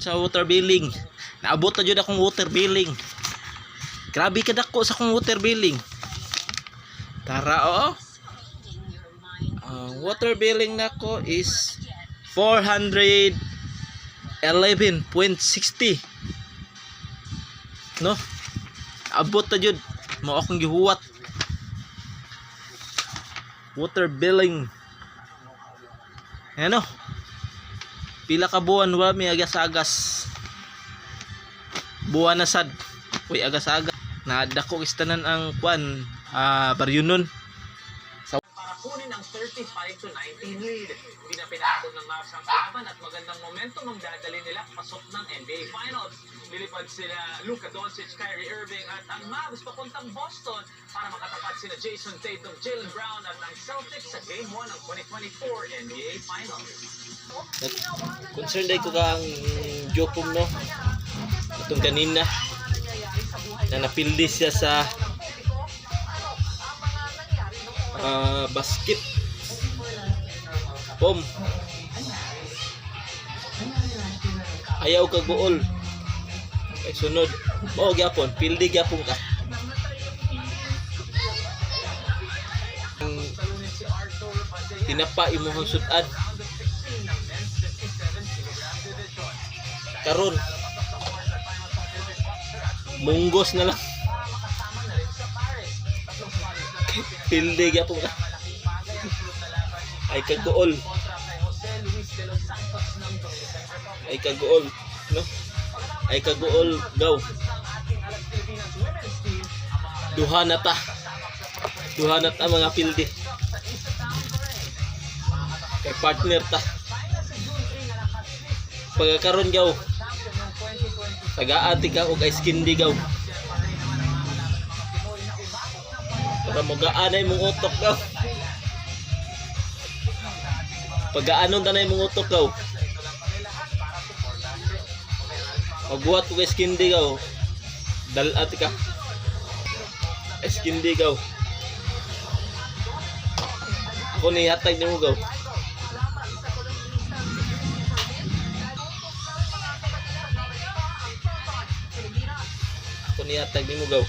sa water billing. Naabot na jud akong water billing. Grabe ka dako sa akong water billing. Tara oh. Water billing nako is 411.60. No? Abot na jud mo akong gihuwat. Water billing. Ano? Pila ka buwan wa mi agas-agas. Buwan na sad. Uy agas-agas. Nadako istanan ang kwan Baryunon. Para kunin ang 35-19 lead. Hindi na pinakot ng Mavs ang kalaban at magandang momentum ang dadali nila pasok ng NBA Finals. Lilipad sila Luka Doncic, Kyrie Irving at ang Mavs papuntang Boston para makatapat sila Jason Tatum, Jaylen Brown at ang Celtics sa Game 1 ng 2024 NBA Finals. Concerned ko kang Jopum no. Itong kanina na napildi siya sa basket. Pom. Ayaw ka goal. Ay sunod. Mao gyapon, pildi gyapon ka. Tinapa imong sudan. Karon munggos na lang. Pildi gyapon ka. Ay kagool. Ay kagool, no? Ay kagool daw. Duha na ta mga pildi. Kay partner ta. Pagkakaroon gaw. Tagaan ka og ice candy gaw. Para magaanay mong utok gaw. Pagaanon tanay mong utok gaw. Magbuhat ko ice candy gaw. Dalat ka. Ice candy gaw. Ako ni hatag nimo gaw. Ako ni hatag nimo gaw.